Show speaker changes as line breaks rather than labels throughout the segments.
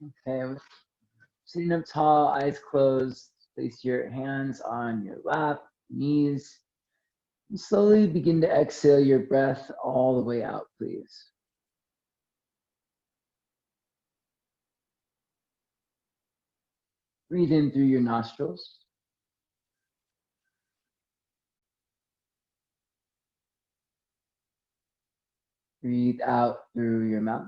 Okay, sitting up tall, eyes closed, place your hands on your lap, knees, and slowly begin to exhale your breath all the way out, please. Breathe in through your nostrils. Breathe out through your mouth.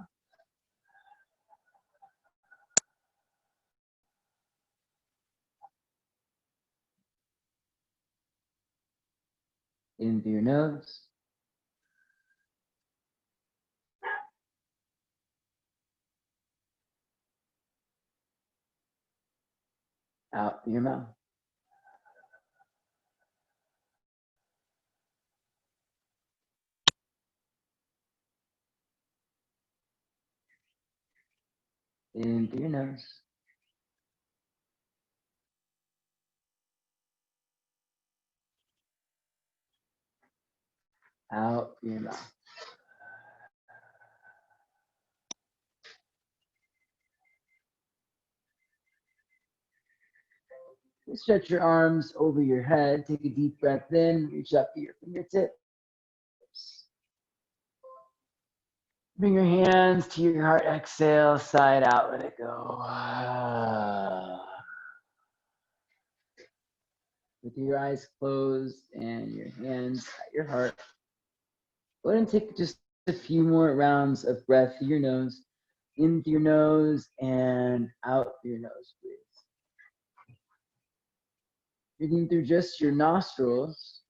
In through your nose. Out through your mouth. In through your nose. Out through your mouth. Stretch your arms over your head. Take a deep breath in. Reach up to your fingertips. Bring your hands to your heart. Exhale, side out, let it go. With your eyes closed and your hands at your heart, go ahead and take just a few more rounds of breath through your nose, in through your nose and out through your nose, please. Breathing through just your nostrils.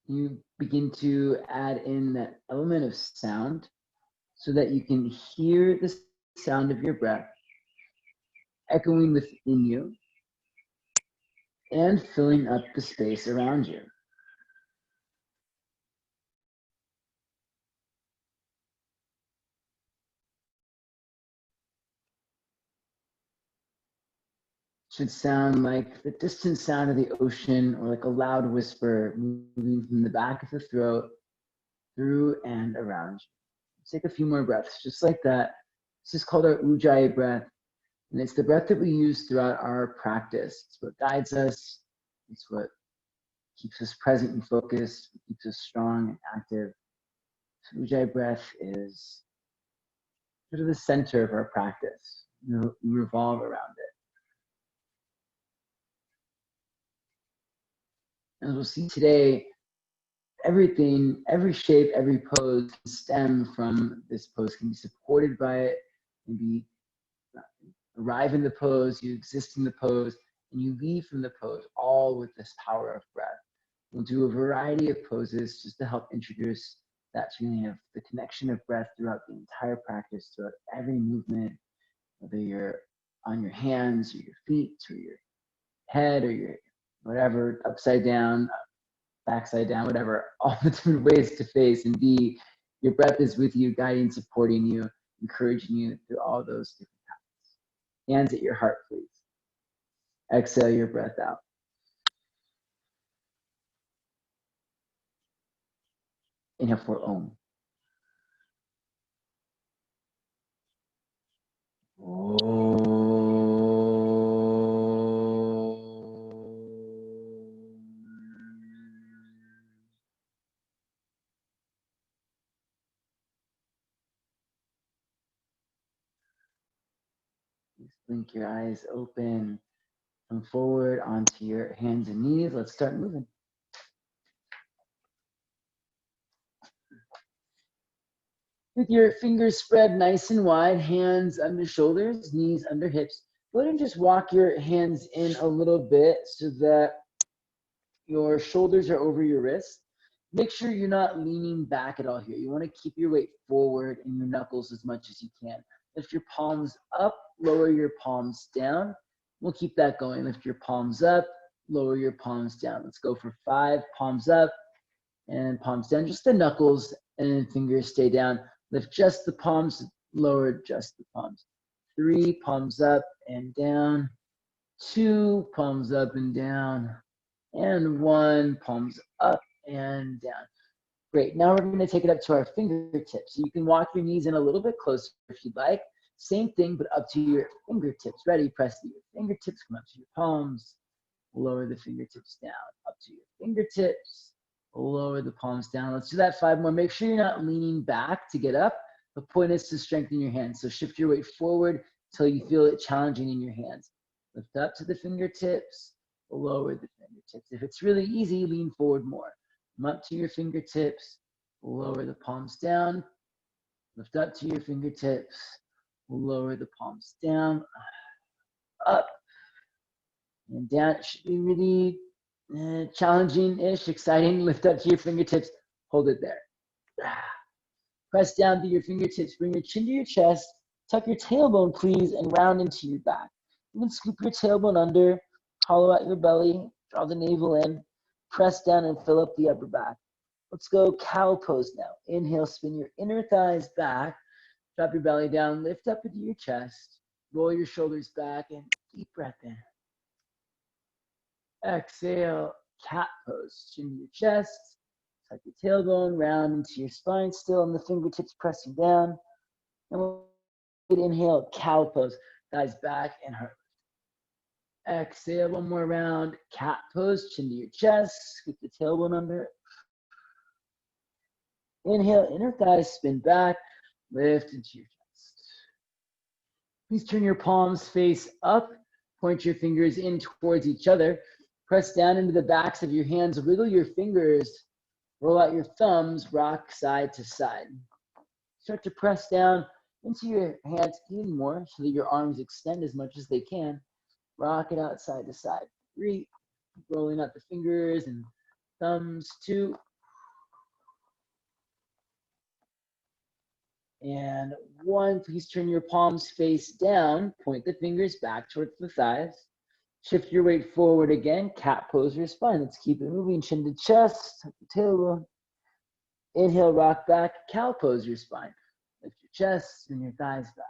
You begin to add in that element of sound so that you can hear the sound of your breath echoing within you and filling up the space around you. Should sound like the distant sound of the ocean or like a loud whisper moving from the back of the throat through and around you. Take a few more breaths, just like that. This is called our Ujjayi breath, and it's the breath that we use throughout our practice. It's what guides us. It's what keeps us present and focused, keeps us strong and active. So Ujjayi breath is sort of the center of our practice. We revolve around it. As we'll see today, everything, every shape, every pose can stem from this pose, can be supported by it, can be arrive in the pose, you exist in the pose, and you leave from the pose, all with this power of breath. We'll do a variety of poses just to help introduce that feeling of the connection of breath throughout the entire practice, throughout every movement, whether you're on your hands or your feet or your head or your whatever, upside down, backside down, whatever, all the different ways to face and be. Your breath is with you, guiding, supporting you, encouraging you through all those different paths. Hands at your heart, please. Exhale your breath out. Inhale for Om. Blink your eyes open. Come forward onto your hands and knees. Let's start moving. With your fingers spread nice and wide, hands under shoulders, knees under hips. Go ahead and just walk your hands in a little bit so that your shoulders are over your wrists. Make sure you're not leaning back at all here. You want to keep your weight forward in your knuckles as much as you can. Lift your palms up, lower your palms down. We'll keep that going. Lift your palms up, lower your palms down. Let's go for 5, palms up and palms down. Just the knuckles and fingers stay down. Lift just the palms, lower just the palms. 3, palms up and down. 2, palms up and down, and 1, palms up and down. Great, now we're gonna take it up to our fingertips. So you can walk your knees in a little bit closer if you'd like. Same thing, but up to your fingertips. Ready, press to your fingertips, come up to your palms, lower the fingertips down, up to your fingertips, lower the palms down. Let's do that 5 more. Make sure you're not leaning back to get up. The point is to strengthen your hands. So shift your weight forward until you feel it challenging in your hands. Lift up to the fingertips, lower the fingertips. If it's really easy, lean forward more. Come up to your fingertips, lower the palms down, lift up to your fingertips, lower the palms down, up and down. It should be really challenging-ish, exciting. Lift up to your fingertips, hold it there. Press down to your fingertips, bring your chin to your chest, tuck your tailbone, please, and round into your back. You can scoop your tailbone under, hollow out your belly, draw the navel in, press down and fill up the upper back. Let's go cow pose now. Inhale, spin your inner thighs back, drop your belly down, lift up into your chest, roll your shoulders back, and deep breath in. Exhale, cat pose, chin to your chest, tuck your tailbone, round into your spine, still on the fingertips pressing down. And we'll inhale, cow pose, thighs back and heart. Exhale, one more round, cat pose, chin to your chest, scoop the tailbone under. Inhale, inner thighs spin back, lift into your chest. Please turn your palms face up, point your fingers in towards each other, press down into the backs of your hands, wiggle your fingers, roll out your thumbs, rock side to side. Start to press down into your hands even more so that your arms extend as much as they can. Rock it out side to side. 3, rolling out the fingers and thumbs. 2, and 1. Please turn your palms face down, point the fingers back towards the thighs. Shift your weight forward again, cat pose your spine. Let's keep it moving, chin to chest, tuck the tailbone. Inhale, rock back, cow pose your spine. Lift your chest and your thighs back.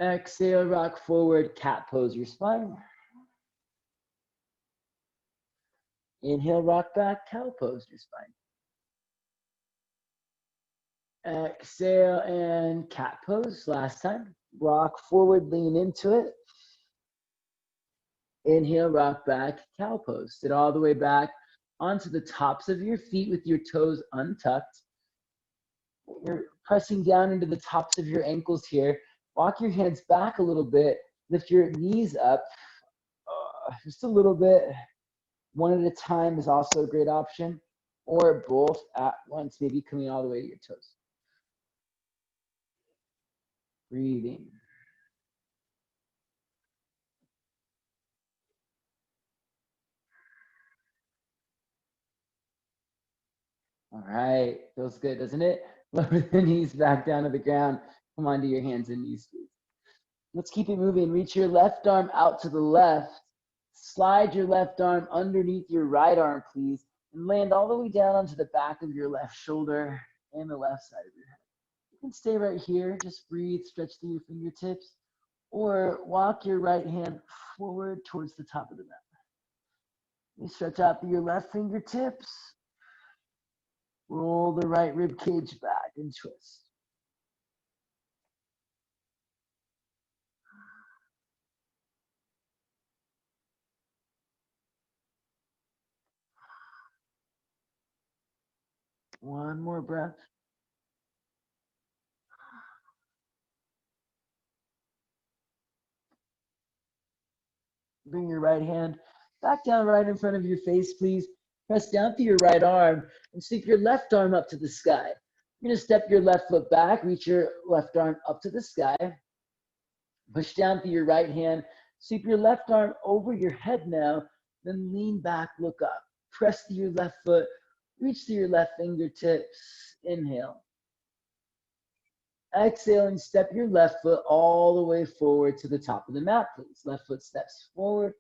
Exhale, rock forward, cat pose your spine. Inhale, rock back, cow pose your spine. Exhale and cat pose, last time. Rock forward, lean into it. Inhale, rock back, cow pose. Sit all the way back onto the tops of your feet with your toes untucked. You're pressing down into the tops of your ankles here. Walk your hands back a little bit. Lift your knees up just a little bit. One at a time is also a great option, or both at once, maybe coming all the way to your toes. Breathing. All right, feels good, doesn't it? Lower the knees back down to the ground. Come onto your hands and knees, please. Let's keep it moving. Reach your left arm out to the left. Slide your left arm underneath your right arm, please, and land all the way down onto the back of your left shoulder and the left side of your head. You can stay right here. Just breathe, stretch through your fingertips, or walk your right hand forward towards the top of the mat. You stretch out through your left fingertips. Roll the right rib cage back and twist. One more breath. Bring your right hand back down right in front of your face, please. Press down through your right arm and sweep your left arm up to the sky. You're going to step your left foot back, reach your left arm up to the sky. Push down through your right hand. Sweep your left arm over your head now. Then lean back, look up. Press through your left foot. Reach through your left fingertips. Inhale. Exhale and step your left foot all the way forward to the top of the mat, please. Left foot steps forward.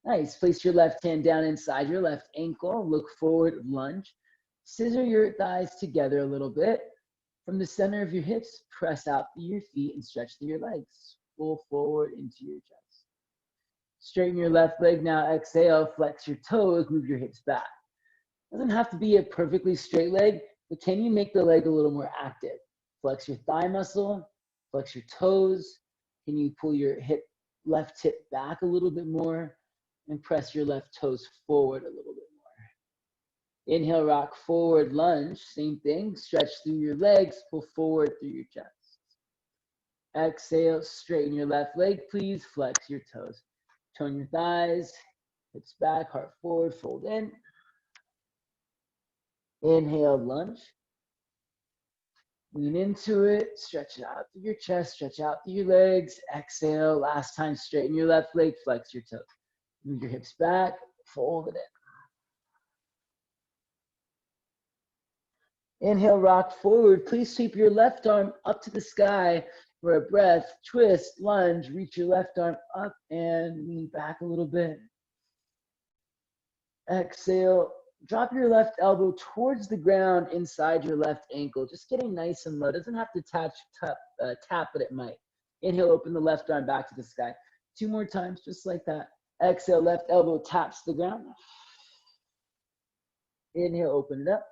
Nice. Place your left hand down inside your left ankle. Look forward, lunge. Scissor your thighs together a little bit. From the center of your hips, press out through your feet and stretch through your legs. Pull forward into your chest. Straighten your left leg now. Exhale, flex your toes, move your hips back. Doesn't have to be a perfectly straight leg, but can you make the leg a little more active? Flex your thigh muscle, flex your toes. Can you pull your left hip back a little bit more and press your left toes forward a little bit more? Inhale, rock forward, lunge. Same thing, stretch through your legs, pull forward through your chest. Exhale, straighten your left leg, please. Flex your toes. Turn your thighs, hips back, heart forward, fold in. Inhale, lunge. Lean into it, stretch it out through your chest, stretch out through your legs. Exhale, last time, straighten your left leg, flex your toes. Move your hips back, fold it in. Inhale, rock forward. Please sweep your left arm up to the sky for a breath. Twist, lunge, reach your left arm up and lean back a little bit. Exhale, drop your left elbow towards the ground inside your left ankle. Just getting nice and low. Doesn't have to tap, but it might. Inhale, open the left arm back to the sky. 2 more times, just like that. Exhale, left elbow taps the ground. Inhale, open it up.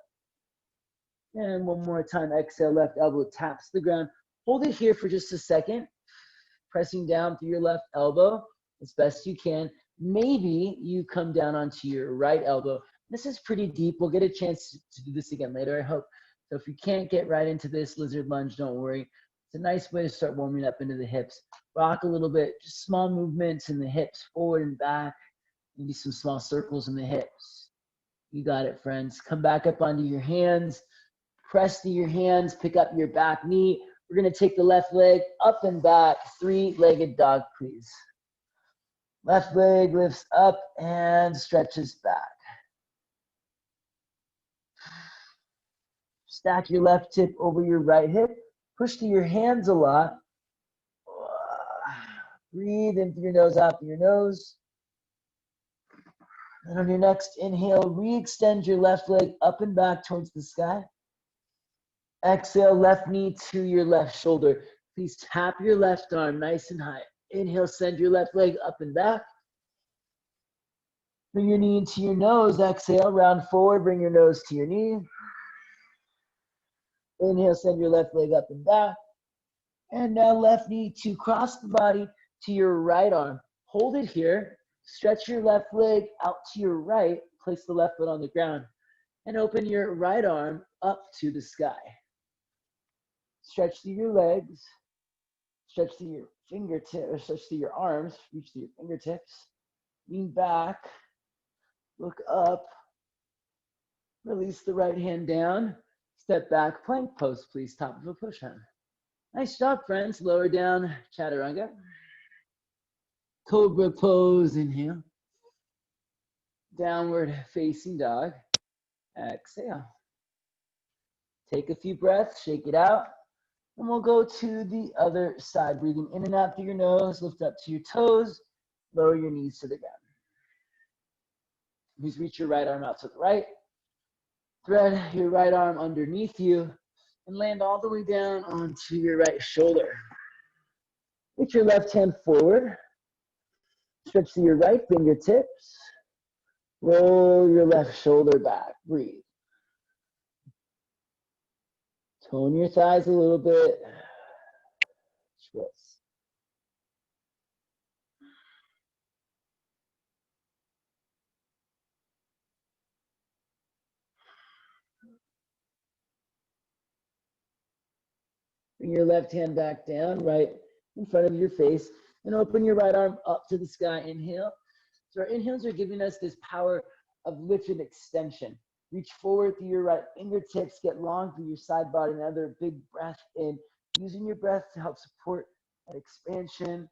And 1 more time, exhale, left elbow taps the ground. Hold it here for just a second, pressing down through your left elbow as best you can. Maybe you come down onto your right elbow. This is pretty deep. We'll get a chance to do this again later, I hope. So if you can't get right into this lizard lunge, don't worry. It's a nice way to start warming up into the hips. Rock a little bit, just small movements in the hips, forward and back. Maybe some small circles in the hips. You got it, friends. Come back up onto your hands. Press through your hands, pick up your back knee. We're gonna take the left leg up and back, 3-legged dog, please. Left leg lifts up and stretches back. Stack your left hip over your right hip. Push through your hands a lot. Breathe in through your nose, out through your nose. And on your next inhale, re-extend your left leg up and back towards the sky. Exhale, left knee to your left shoulder. Please tap your left arm nice and high. Inhale, send your left leg up and back. Bring your knee into your nose. Exhale, round forward, bring your nose to your knee. Inhale, send your left leg up and back. And now left knee to cross the body to your right arm. Hold it here. Stretch your left leg out to your right. Place the left foot on the ground. And open your right arm up to the sky. Stretch through your legs. Stretch through your fingertips. Stretch through your arms. Reach through your fingertips. Lean back. Look up. Release the right hand down. Step back, plank pose, please. Top of a push hand. Nice job, friends. Lower down, chaturanga. Cobra pose, inhale. Downward facing dog. Exhale. Take a few breaths, shake it out. And we'll go to the other side. Breathing in and out through your nose, lift up to your toes, lower your knees to the ground. Please reach your right arm out to the right. Thread your right arm underneath you and land all the way down onto your right shoulder. Reach your left hand forward. Stretch to your right fingertips. Roll your left shoulder back. Breathe. Tone your thighs a little bit. Twist. Bring your left hand back down, right in front of your face, and open your right arm up to the sky. Inhale. So our inhales are giving us this power of lift and extension. Reach forward through your right fingertips, get long through your side body. Another big breath in, using your breath to help support that expansion,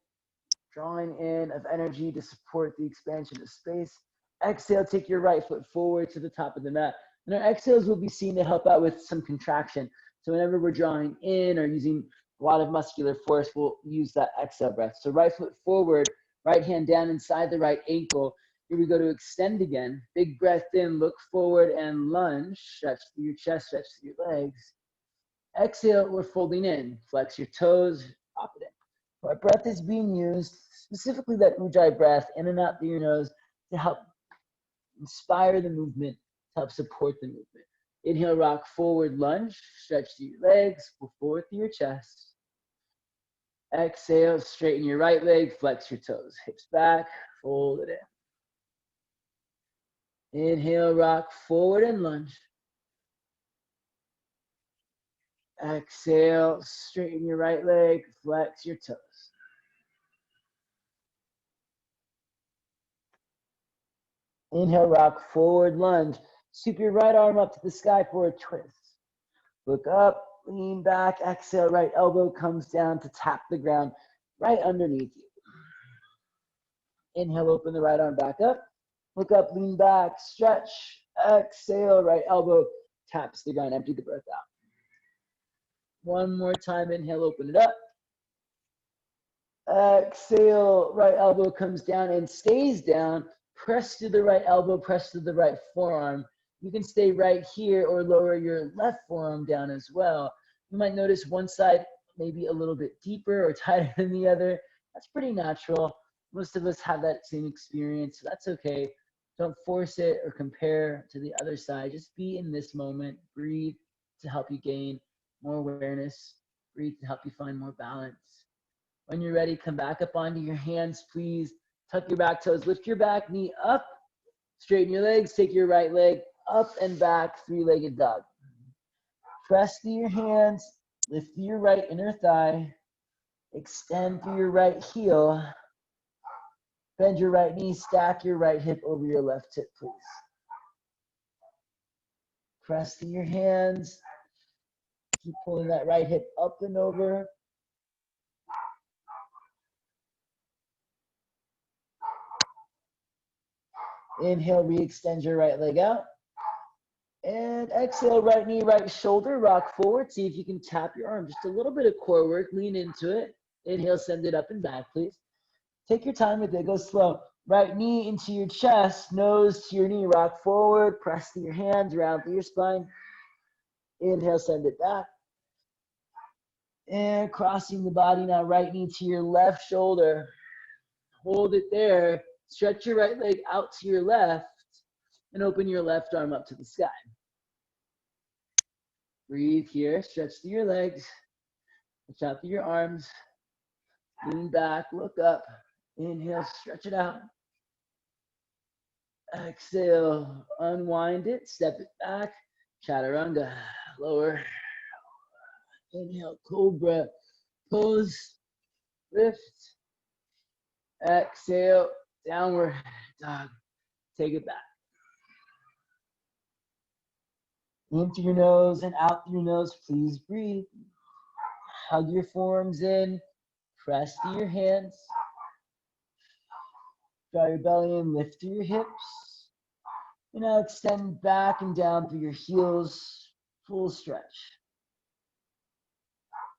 drawing in of energy to support the expansion of space. Exhale, take your right foot forward to the top of the mat. And our exhales will be seen to help out with some contraction. So whenever we're drawing in or using a lot of muscular force, we'll use that exhale breath. So right foot forward, right hand down inside the right ankle. Here we go to extend again. Big breath in, look forward and lunge. Stretch through your chest, stretch through your legs. Exhale, we're folding in. Flex your toes, drop it in. Our breath is being used, specifically that ujjayi breath, in and out through your nose, to help inspire the movement, to help support the movement. Inhale, rock forward, lunge, stretch through your legs, pull forward through your chest. Exhale, straighten your right leg, flex your toes, hips back, fold it in. Inhale, rock forward and lunge. Exhale, straighten your right leg, flex your toes. Inhale, rock forward, lunge. Sweep your right arm up to the sky for a twist. Look up, lean back, exhale, right elbow comes down to tap the ground right underneath you. Inhale, open the right arm back up. Look up, lean back, stretch, exhale, right elbow taps the ground, empty the breath out. One more time, inhale, open it up. Exhale, right elbow comes down and stays down. Press to the right elbow, press to the right forearm. You can stay right here or lower your left forearm down as well. You might notice one side maybe a little bit deeper or tighter than the other. That's pretty natural. Most of us have that same experience, so that's okay. Don't force it or compare to the other side. Just be in this moment. Breathe to help you gain more awareness. Breathe to help you find more balance. When you're ready, come back up onto your hands, please. Tuck your back toes, lift your back knee up, straighten your legs, take your right leg up and back, three-legged dog. Press through your hands, lift through your right inner thigh, extend through your right heel, bend your right knee, stack your right hip over your left hip, please. Press through your hands, keep pulling that right hip up and over. Inhale, re-extend your right leg out. And exhale, right knee, right shoulder, rock forward. See if you can tap your arm. Just a little bit of core work, lean into it. Inhale, send it up and back, please. Take your time with it, go slow. Right knee into your chest, nose to your knee, rock forward. Press through your hands, round through your spine. Inhale, send it back. And crossing the body now, right knee to your left shoulder. Hold it there. Stretch your right leg out to your left and open your left arm up to the sky. Breathe here, stretch through your legs, stretch out through your arms, lean back, look up, inhale, stretch it out. Exhale, unwind it, step it back, chaturanga, lower. Inhale, cobra, pose, lift. Exhale, downward dog, take it back. In through your nose and out through your nose, please breathe. Hug your forearms in, press through your hands. Draw your belly in, lift through your hips. And now extend back and down through your heels, full stretch.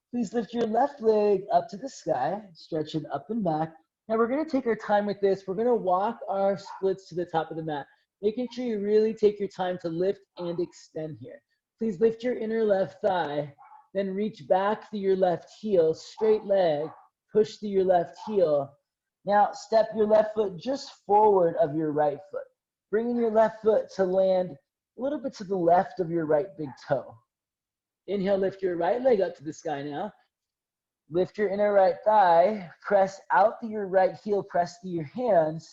Please lift your left leg up to the sky, stretch it up and back. Now we're gonna take our time with this. We're gonna walk our splits to the top of the mat, making sure you really take your time to lift and extend here. Please lift your inner left thigh, then reach back through your left heel, straight leg, push through your left heel. Now step your left foot just forward of your right foot, bringing your left foot to land a little bit to the left of your right big toe. Inhale, lift your right leg up to the sky now. Lift your inner right thigh, press out through your right heel, press through your hands.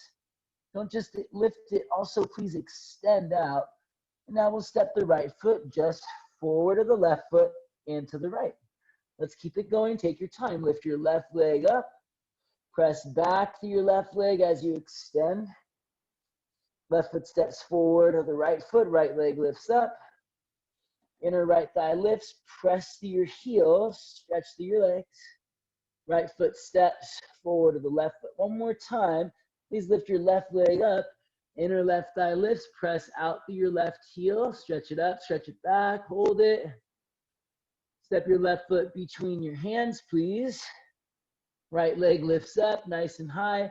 Don't just lift it, also please extend out. And now we'll step the right foot just forward of the left foot and to the right. Let's keep it going, take your time. Lift your left leg up, press back through your left leg as you extend. Left foot steps forward of the right foot, right leg lifts up. Inner right thigh lifts, press through your heels, stretch through your legs. Right foot steps forward to the left foot. One more time, please lift your left leg up. Inner left thigh lifts, press out through your left heel, stretch it up, stretch it back, hold it. Step your left foot between your hands, please. Right leg lifts up, nice and high.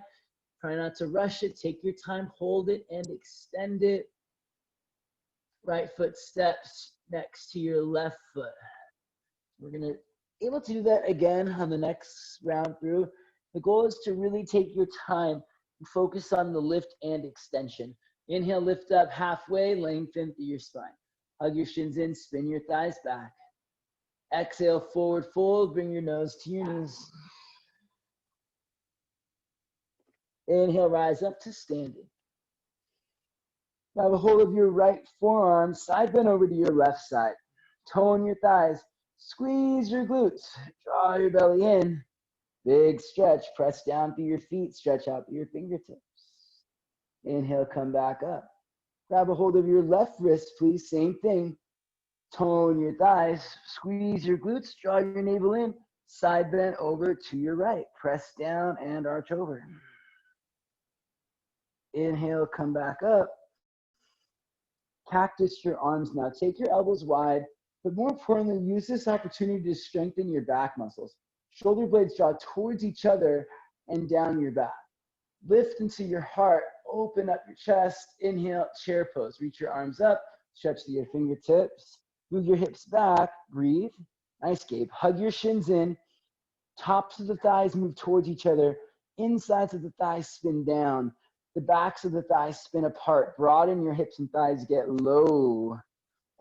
Try not to rush it, take your time, hold it and extend it. Right foot steps next to your left foot. We're gonna able to do that again on the next round through. The goal is to really take your time and focus on the lift and extension. Inhale, lift up halfway, lengthen through your spine. Hug your shins in, spin your thighs back. Exhale, forward fold, bring your nose to your knees. Inhale, rise up to standing. Grab a hold of your right forearm, side bend over to your left side. Tone your thighs, squeeze your glutes, draw your belly in. Big stretch, press down through your feet, stretch out through your fingertips. Inhale, come back up. Grab a hold of your left wrist, please, same thing. Tone your thighs, squeeze your glutes, draw your navel in, side bend over to your right. Press down and arch over. Inhale, come back up. Cactus your arms now. Take your elbows wide, but more importantly, use this opportunity to strengthen your back muscles. Shoulder blades draw towards each other and down your back. Lift into your heart, open up your chest. Inhale, chair pose. Reach your arms up, stretch to your fingertips. Move your hips back, breathe. Nice, Gabe. Hug your shins in. Tops of the thighs move towards each other. Insides of the thighs spin down. The backs of the thighs spin apart. Broaden your hips and thighs, get low.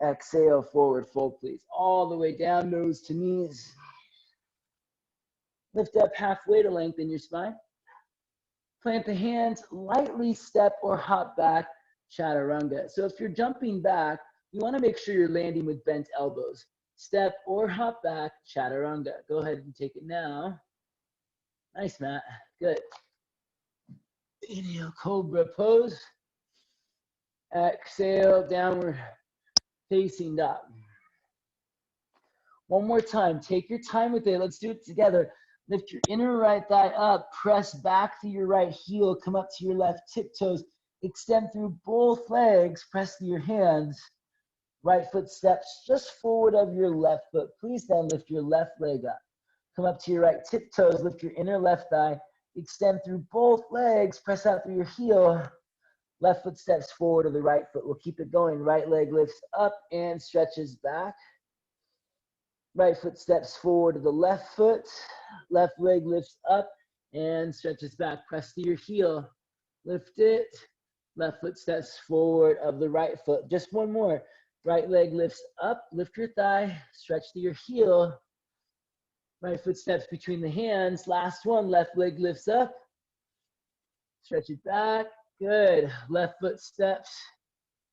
Exhale, forward fold, please. All the way down, nose to knees. Lift up halfway to lengthen your spine. Plant the hands, lightly step or hop back, chaturanga. So if you're jumping back, you want to make sure you're landing with bent elbows. Step or hop back, chaturanga. Go ahead and take it now. Nice, Matt. Good. Inhale, cobra pose. Exhale, downward facing dog. One more time. Take your time with it. Let's do it together. Lift your inner right thigh up. Press back to your right heel. Come up to your left tiptoes. Extend through both legs. Press to your hands. Right foot steps just forward of your left foot. Please then lift your left leg up. Come up to your right tiptoes. Lift your inner left thigh. Extend through both legs. Press out through your heel. Left foot steps forward to the right foot. We'll keep it going. Right leg lifts up and stretches back. Right foot steps forward to the left foot. Left leg lifts up and stretches back. Press to your heel. Lift it. Left foot steps forward of the right foot. Just one more. Right leg lifts up. Lift your thigh. Stretch to your heel. Right foot steps between the hands. Last one. Left leg lifts up. Stretch it back. Good. Left foot steps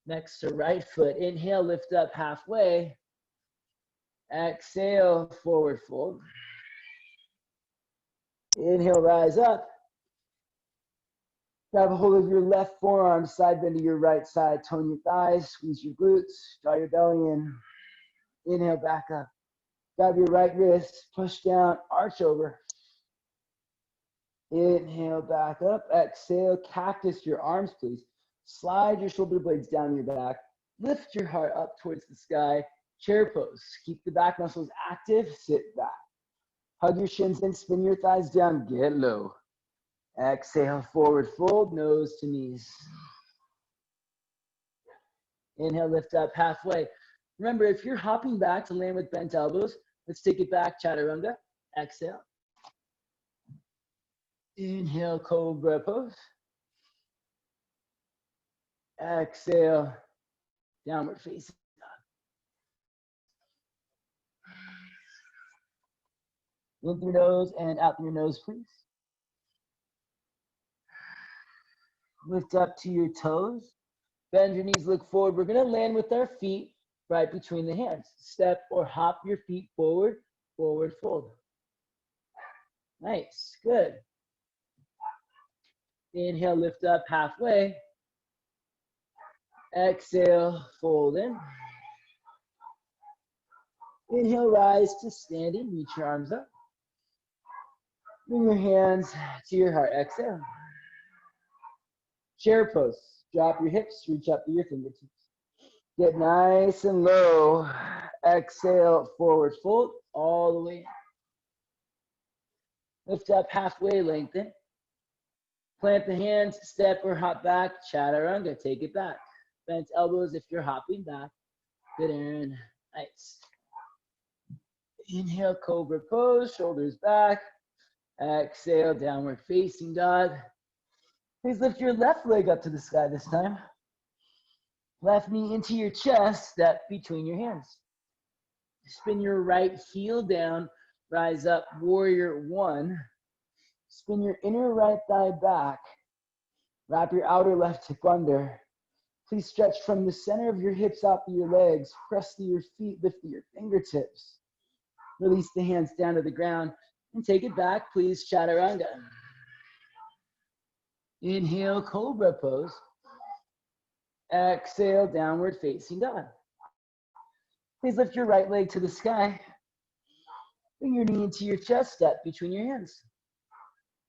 next to right foot. Inhale, lift up halfway. Exhale, forward fold. Inhale, rise up. Grab a hold of your left forearm, side bend to your right side. Tone your thighs, squeeze your glutes, draw your belly in. Inhale, back up. Grab your right wrist, push down, arch over. Inhale, back up. Exhale, cactus your arms, please. Slide your shoulder blades down your back. Lift your heart up towards the sky. Chair pose. Keep the back muscles active. Sit back. Hug your shins in. Spin your thighs down. Get low. Exhale, forward fold, nose to knees. Inhale, lift up halfway. Remember, if you're hopping back to land with bent elbows, let's take it back, chaturanga. Exhale. Inhale, cobra pose. Exhale, downward facing dog. In through your nose and out through your nose, please. Lift up to your toes. Bend your knees, look forward. We're going to land with our feet right between the hands. Step or hop your feet forward, forward fold. Nice, good. Inhale, lift up halfway. Exhale, fold in. Inhale, rise to standing. Reach your arms up. Bring your hands to your heart. Exhale. Chair pose. Drop your hips, reach up to your fingertips. Get nice and low. Exhale, forward fold all the way. Lift up halfway, lengthen. Plant the hands, step or hop back, chaturanga, take it back. Bent elbows if you're hopping back. Good, Aaron. Nice. Inhale, cobra pose, shoulders back. Exhale, downward facing dog. Please lift your left leg up to the sky this time. Left knee into your chest, step between your hands. Spin your right heel down, rise up, warrior one. Spin your inner right thigh back. Wrap your outer left hip under. Please stretch from the center of your hips out through your legs. Press through your feet, lift through your fingertips. Release the hands down to the ground and take it back, please, chaturanga. Inhale, cobra pose. Exhale, downward facing dog. Please lift your right leg to the sky. Bring your knee into your chest, step between your hands.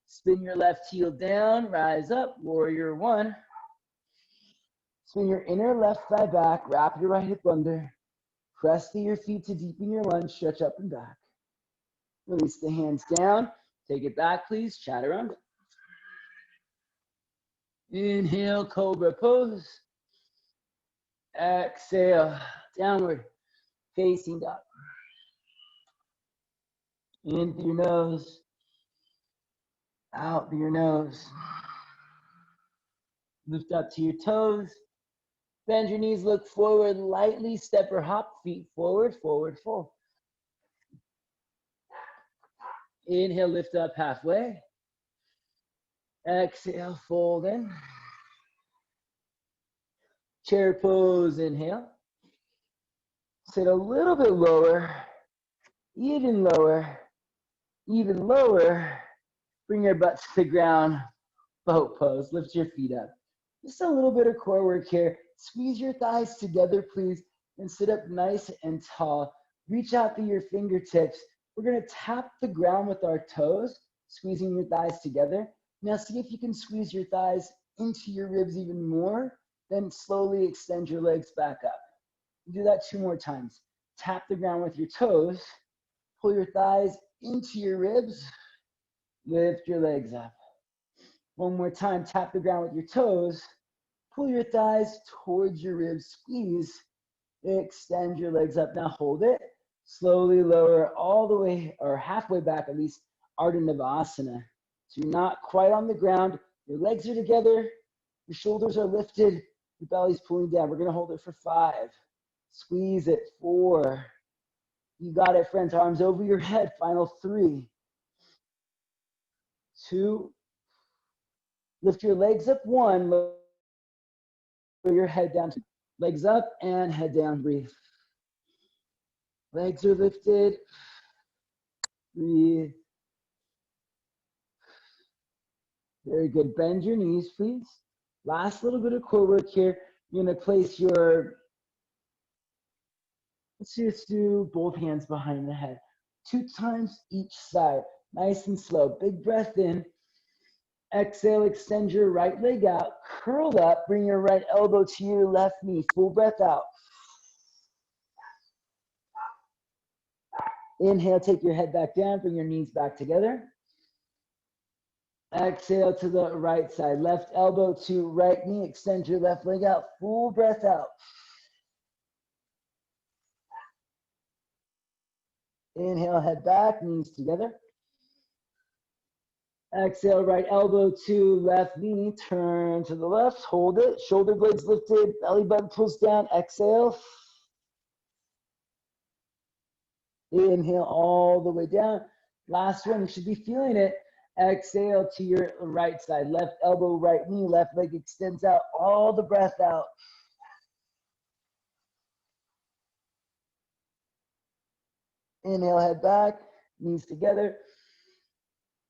Spin your left heel down, rise up, warrior one. Spin your inner left thigh back, wrap your right hip under. Press through your feet to deepen your lunge, stretch up and back. Release the hands down, take it back, please, chaturanga. Inhale, cobra pose. Exhale, downward facing dog. In through your nose, out through your nose. Lift up to your toes. Bend your knees, look forward, lightly step or hop, feet forward, forward, fold. Inhale, lift up halfway. Exhale, fold in. Chair pose, inhale. Sit a little bit lower, even lower, even lower. Bring your butt to the ground, boat pose, lift your feet up. Just a little bit of core work here. Squeeze your thighs together, please, and sit up nice and tall. Reach out through your fingertips. We're gonna tap the ground with our toes, squeezing your thighs together. Now see if you can squeeze your thighs into your ribs even more, then slowly extend your legs back up. Do that 2 more times. Tap the ground with your toes, pull your thighs into your ribs, lift your legs up. 1 more time, tap the ground with your toes, pull your thighs towards your ribs, squeeze, extend your legs up. Now hold it, slowly lower all the way, or halfway back at least, Ardha Navasana. So you're not quite on the ground, your legs are together, your shoulders are lifted, your belly's pulling down. We're gonna hold it for 5. Squeeze it, 4. You got it, friends. Arms over your head. Final 3, 2. Lift your legs up, 1. Lower your head down. Legs up and head down. Breathe. Legs are lifted. Breathe. Very good. Bend your knees, please. Last little bit of core work here. You're going to place your, let's just do both hands behind the head. 2 times each side. Nice and slow. Big breath in. Exhale, extend your right leg out. Curl up. Bring your right elbow to your left knee. Full breath out. Inhale, take your head back down. Bring your knees back together. Exhale to the right side. Left elbow to right knee. Extend your left leg out. Full breath out. Inhale, head back, knees together. Exhale, right elbow to left knee. Turn to the left. Hold it. Shoulder blades lifted. Belly button pulls down. Exhale. Inhale all the way down. Last one. You should be feeling it. Exhale to your right side. Left elbow, right knee. Left leg extends out. All the breath out. Inhale, head back. Knees together.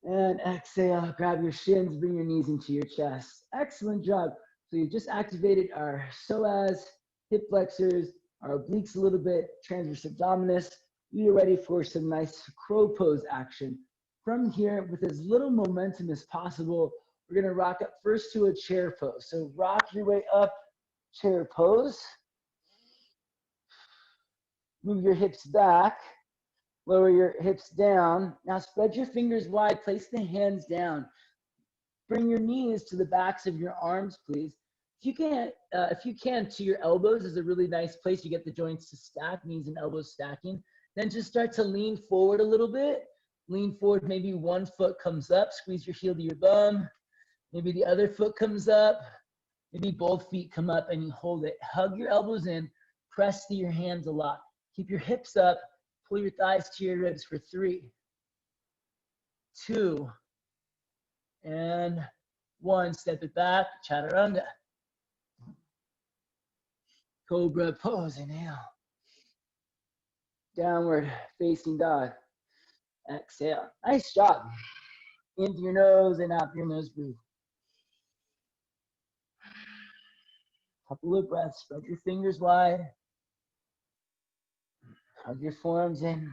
And exhale, grab your shins, bring your knees into your chest. Excellent job. So you just activated our psoas, hip flexors, our obliques a little bit, transverse abdominis. We are ready for some nice crow pose action. From here, with as little momentum as possible, we're gonna rock up first to a chair pose. So rock your way up, chair pose. Move your hips back. Lower your hips down. Now spread your fingers wide. Place the hands down. Bring your knees to the backs of your arms, please. If you can, to your elbows is a really nice place. You get the joints to stack, knees and elbows stacking. Then just start to lean forward a little bit. Lean forward, maybe one foot comes up, squeeze your heel to your bum. Maybe the other foot comes up. Maybe both feet come up and you hold it. Hug your elbows in, press to your hands a lot. Keep your hips up, pull your thighs to your ribs for 3, 2, and 1. Step it back, chaturanga. Cobra pose, inhale. Downward facing dog. Exhale. Nice job. In through your nose and out through your nose, breathe. Couple of breaths, spread your fingers wide. Hug your forearms in.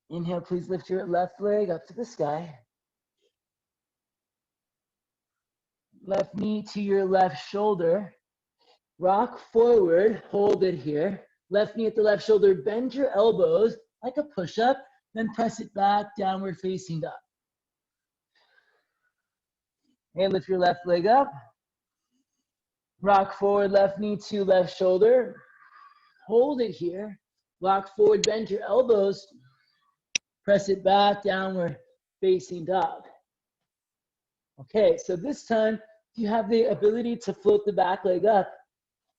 Inhale, please lift your left leg up to the sky. Left knee to your left shoulder. Rock forward, hold it here. Left knee at the left shoulder, bend your elbows like a push-up, then press it back, downward facing dog. And lift your left leg up. Rock forward, left knee to left shoulder. Hold it here. Rock forward, bend your elbows. Press it back, downward facing dog. Okay, so this time, if you have the ability to float the back leg up,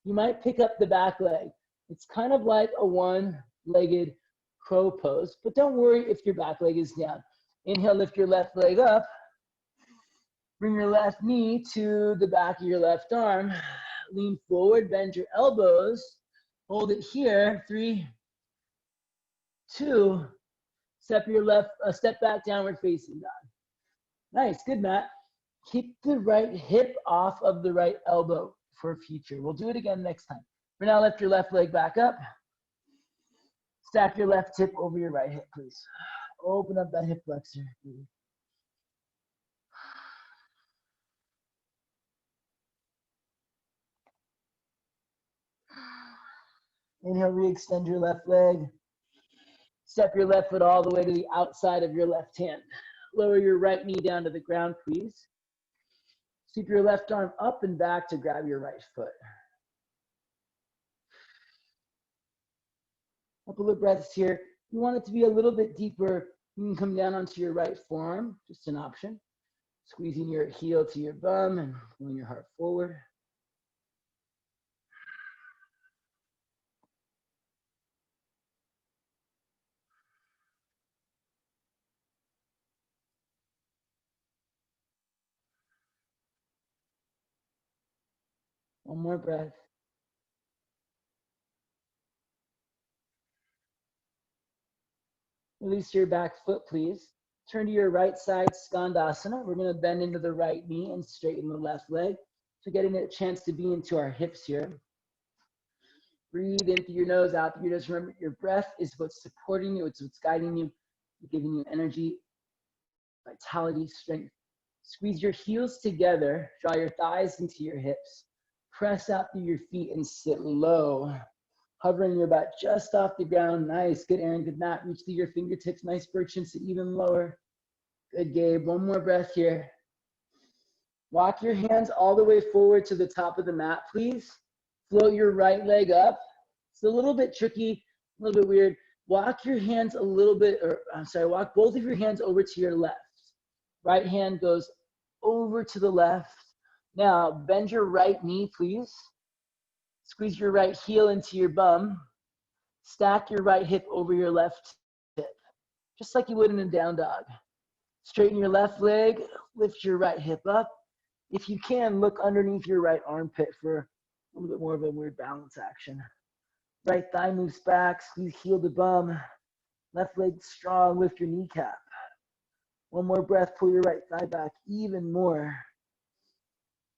you might pick up the back leg. It's kind of like a one-legged crow pose, but don't worry if your back leg is down. Inhale, lift your left leg up. Bring your left knee to the back of your left arm. Lean forward, bend your elbows. Hold it here. 3, 2, step back, downward facing dog. Nice, good, Matt. Keep the right hip off of the right elbow for future. We'll do it again next time. For now, lift your left leg back up. Stack your left hip over your right hip, please. Open up that hip flexor. Inhale, re-extend your left leg. Step your left foot all the way to the outside of your left hand. Lower your right knee down to the ground, please. Sweep your left arm up and back to grab your right foot. Couple of breaths here. If you want it to be a little bit deeper, you can come down onto your right forearm, just an option. Squeezing your heel to your bum and pulling your heart forward. One more breath. Release your back foot, please. Turn to your right side, Skandasana. We're going to bend into the right knee and straighten the left leg. So getting a chance to be into our hips here. Breathe in through your nose, out through your nose. Remember, your breath is what's supporting you. It's what's guiding you, giving you energy, vitality, strength. Squeeze your heels together. Draw your thighs into your hips. Press out through your feet and sit low. Hovering your butt just off the ground. Nice. Good, Aaron. Good, Matt. Reach through your fingertips. Nice, birch, and sit even lower. Good, Gabe. One more breath here. Walk your hands all the way forward to the top of the mat, please. Float your right leg up. It's a little bit tricky, a little bit weird. Walk your hands a little bit, walk both of your hands over to your left. Right hand goes over to the left. Now, bend your right knee, please. Squeeze your right heel into your bum. Stack your right hip over your left hip, just like you would in a down dog. Straighten your left leg, lift your right hip up. If you can, look underneath your right armpit for a little bit more of a weird balance action. Right thigh moves back, squeeze heel to bum. Left leg strong, lift your kneecap. One more breath, pull your right thigh back even more.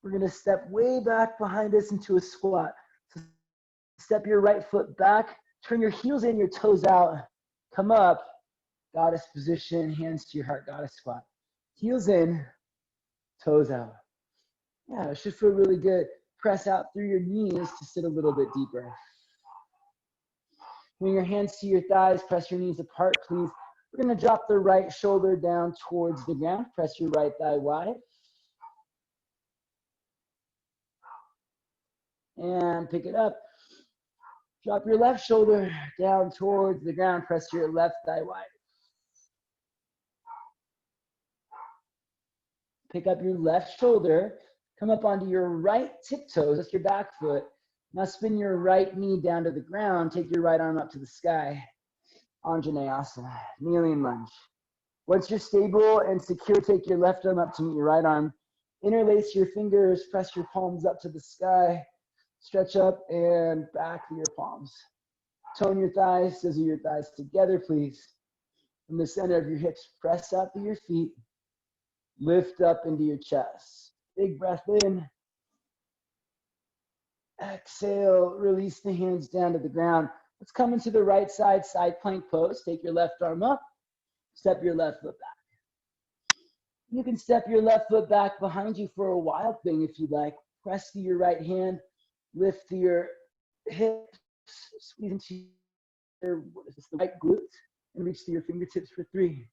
We're gonna step way back behind us into a squat. So step your right foot back, turn your heels in, your toes out. Come up, goddess position, hands to your heart, goddess squat. Heels in, toes out. Yeah, it should feel really good. Press out through your knees to sit a little bit deeper. Bring your hands to your thighs, press your knees apart, please. We're going to drop the right shoulder down towards the ground. Press your right thigh wide. And pick it up. Drop your left shoulder down towards the ground. Press your left thigh wide. Pick up your left shoulder. Come up onto your right tiptoes. That's your back foot. Now spin your right knee down to the ground. Take your right arm up to the sky. Anjaneyasana, kneeling lunge. Once you're stable and secure, take your left arm up to meet your right arm. Interlace your fingers. Press your palms up to the sky. Stretch up and back to your palms. Tone your thighs, scissor your thighs together, please. From the center of your hips, press out through your feet. Lift up into your chest. Big breath in. Exhale, release the hands down to the ground. Let's come into the right side plank pose. Take your left arm up. Step your left foot back. You can step your left foot back behind you for a wild thing if you'd like. Press to your right hand. Lift to your hips, squeeze into your the right glute, and reach to your fingertips for 3.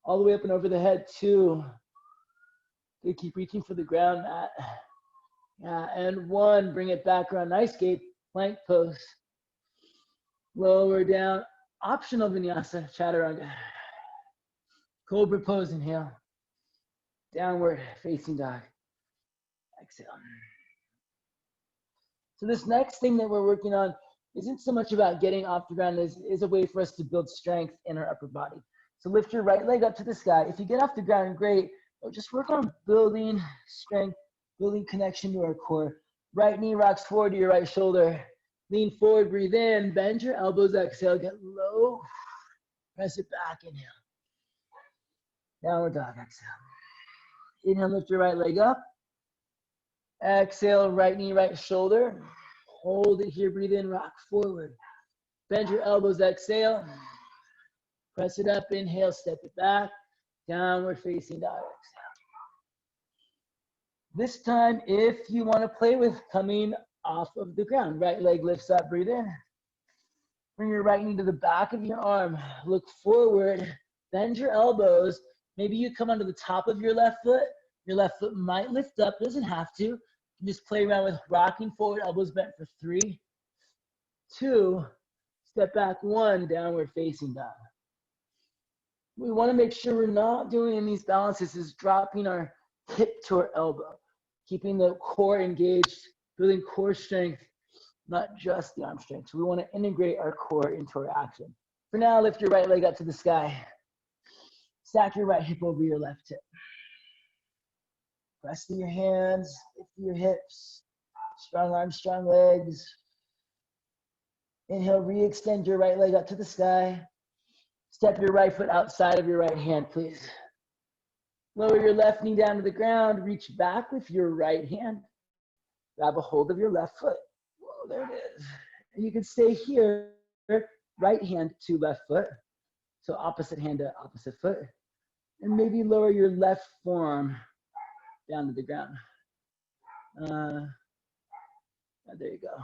All the way up and over the head, 2. Okay, keep reaching for the ground, Matt. Yeah, and 1, bring it back around. Nice gape, plank pose. Lower down, optional vinyasa, chaturanga. Cobra pose, inhale. Downward facing dog. Exhale. So this next thing that we're working on isn't so much about getting off the ground, is a way for us to build strength in our upper body. So lift your right leg up to the sky. If you get off the ground, great. But just work on building strength, building connection to our core. Right knee rocks forward to your right shoulder. Lean forward, breathe in, bend your elbows, exhale, get low. Press it back, inhale. Downward dog, exhale. Inhale, lift your right leg up. Exhale, right knee, right shoulder. Hold it here, breathe in, rock forward. Bend your elbows, exhale. Press it up, inhale, step it back. Downward facing dog, exhale. This time, if you want to play with coming off of the ground, right leg lifts up, breathe in. Bring your right knee to the back of your arm. Look forward, bend your elbows. Maybe you come onto the top of your left foot. Your left foot might lift up, doesn't have to. You just play around with rocking forward, elbows bent for 3, 2, step back, 1, downward facing dog. We want to make sure we're not doing in these balances is dropping our hip to our elbow, keeping the core engaged, building core strength, not just the arm strength. So we want to integrate our core into our action. For now, lift your right leg up to the sky. Stack your right hip over your left hip. Press to your hands, lift to your hips. Strong arms, strong legs. Inhale, re-extend your right leg up to the sky. Step your right foot outside of your right hand, please. Lower your left knee down to the ground. Reach back with your right hand. Grab a hold of your left foot. Whoa, there it is. And you can stay here, right hand to left foot. So opposite hand to opposite foot. And maybe lower your left forearm down to the ground. There you go.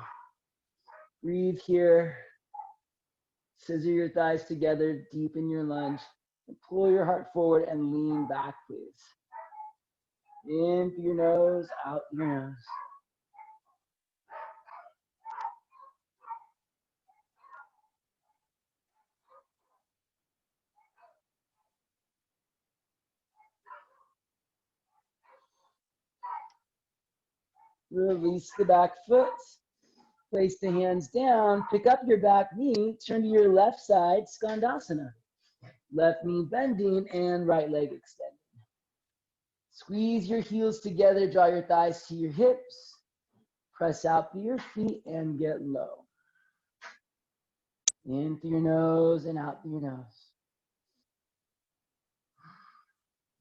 Breathe here. Scissor your thighs together, deepen your lunge. And pull your heart forward and lean back, please. In through your nose, out through your nose. Release the back foot. Place the hands down. Pick up your back knee. Turn to your left side, Skandasana. Left knee bending and right leg extending. Squeeze your heels together. Draw your thighs to your hips. Press out through your feet and get low. In through your nose and out through your nose.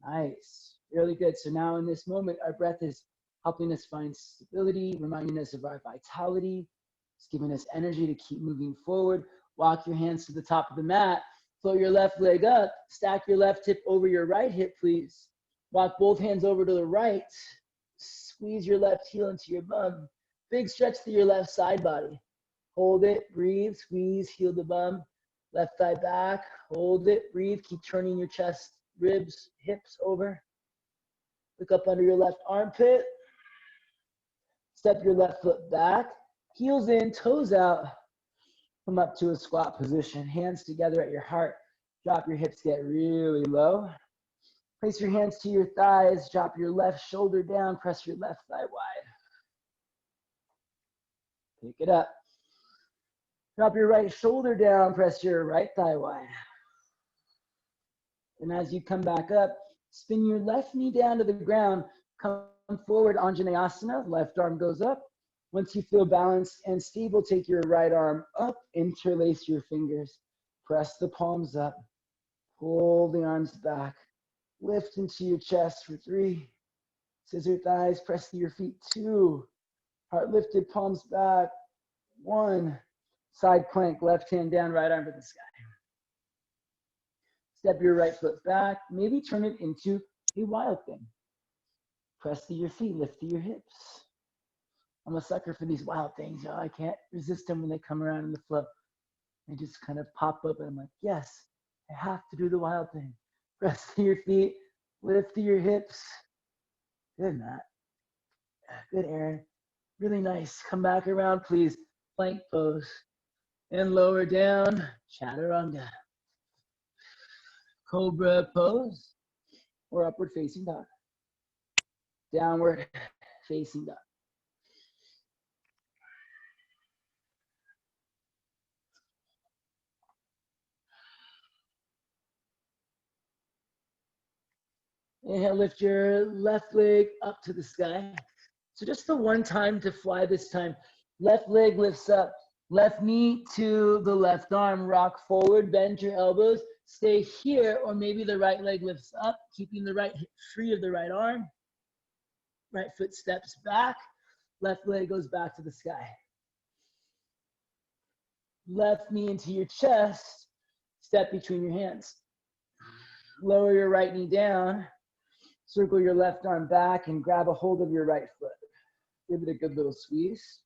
Nice. Really good. So now in this moment, our breath is helping us find stability, reminding us of our vitality. It's giving us energy to keep moving forward. Walk your hands to the top of the mat. Float your left leg up. Stack your left hip over your right hip, please. Walk both hands over to the right. Squeeze your left heel into your bum. Big stretch to your left side body. Hold it, breathe, squeeze, heel to bum. Left thigh back, hold it, breathe, keep turning your chest, ribs, hips over. Look up under your left armpit. Step your left foot back, heels in, toes out. Come up to a squat position, hands together at your heart. Drop your hips, get really low. Place your hands to your thighs, drop your left shoulder down, press your left thigh wide. Pick it up. Drop your right shoulder down, press your right thigh wide. And as you come back up, spin your left knee down to the ground, come forward, Anjaneyasana, left arm goes up. Once you feel balanced and stable, take your right arm up, interlace your fingers, press the palms up, pull the arms back, lift into your chest for 3, scissor thighs, press to your feet, 2, heart lifted, palms back, 1, side plank, left hand down, right arm to the sky. Step your right foot back, maybe turn it into a wild thing. Press to your feet, lift to your hips. I'm a sucker for these wild things. You know, I can't resist them when they come around in the flow. They just kind of pop up and I'm like, yes, I have to do the wild thing. Press to your feet, lift to your hips. Good, Matt. Good, Aaron. Really nice. Come back around, please. Plank pose. And lower down, chaturanga. Cobra pose or upward facing dog. Downward facing dog. Inhale, lift your left leg up to the sky. So just the one time to fly this time. Left leg lifts up, left knee to the left arm, rock forward, bend your elbows, stay here, or maybe the right leg lifts up, keeping the right hip free of the right arm. Right foot steps back, left leg goes back to the sky. Left knee into your chest, step between your hands. Lower your right knee down, circle your left arm back and grab a hold of your right foot. Give it a good little squeeze.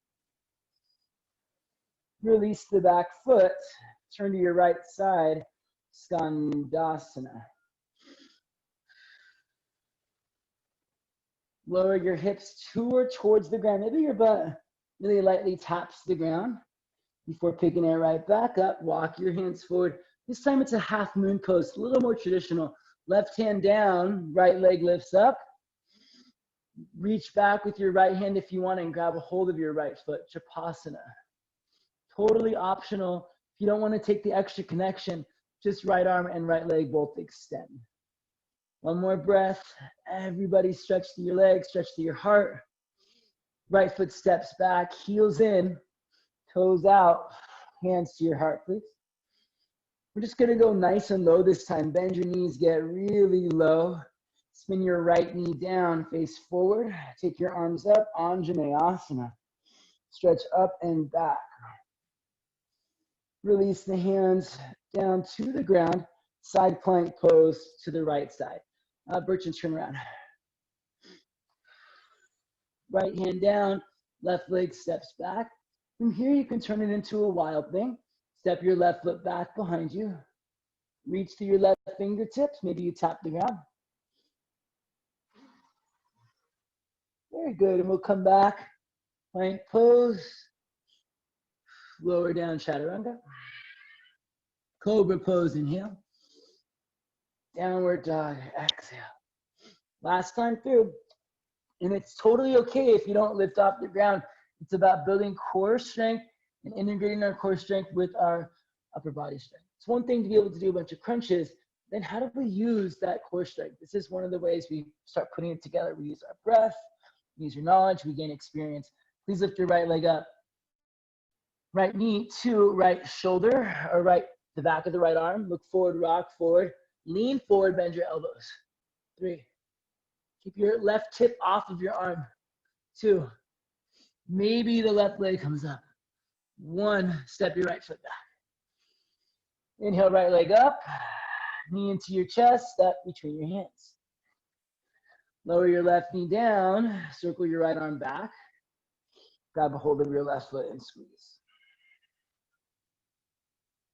Release the back foot, turn to your right side, Skandasana. Lower your hips towards the ground. Maybe your butt really lightly taps the ground. Before picking it right back up, walk your hands forward. This time it's a half moon pose, a little more traditional. Left hand down, right leg lifts up. Reach back with your right hand if you want and grab a hold of your right foot, Chapasana. Totally optional. If you don't want to take the extra connection, just right arm and right leg both extend. One more breath. Everybody stretch to your legs, stretch to your heart. Right foot steps back, heels in, toes out, hands to your heart, please. We're just gonna go nice and low this time. Bend your knees, get really low. Spin your right knee down, face forward. Take your arms up, Anjaneyasana. Stretch up and back. Release the hands down to the ground. Side plank pose to the right side. Birch and turn around. Right hand down, left leg steps back. From here, you can turn it into a wild thing. Step your left foot back behind you. Reach to your left fingertips. Maybe you tap the ground. Very good. And we'll come back. Plank pose. Lower down, chaturanga. Cobra pose, inhale. Downward dog, exhale. Last time through. And it's totally okay if you don't lift off the ground. It's about building core strength and integrating our core strength with our upper body strength. It's one thing to be able to do a bunch of crunches. Then how do we use that core strength? This is one of the ways we start putting it together. We use our breath, we use your knowledge, we gain experience. Please lift your right leg up. Right knee to right shoulder, or the back of the right arm. Look forward, rock forward. Lean forward, bend your elbows. 3. Keep your left hip off of your arm. 2. Maybe the left leg comes up. 1, step your right foot back. Inhale, right leg up. Knee into your chest, step between your hands. Lower your left knee down, circle your right arm back. Grab a hold of your left foot and squeeze.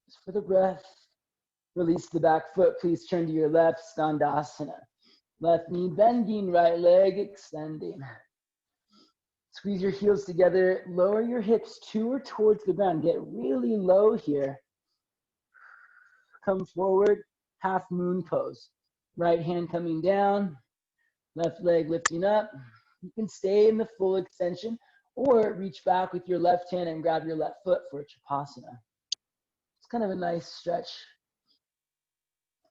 Just with a breath. Release the back foot. Please turn to your left, Standasana. Left knee bending, right leg extending. Squeeze your heels together. Lower your hips to or towards the ground. Get really low here. Come forward, half moon pose. Right hand coming down, left leg lifting up. You can stay in the full extension or reach back with your left hand and grab your left foot for a Trikonasana. It's kind of a nice stretch.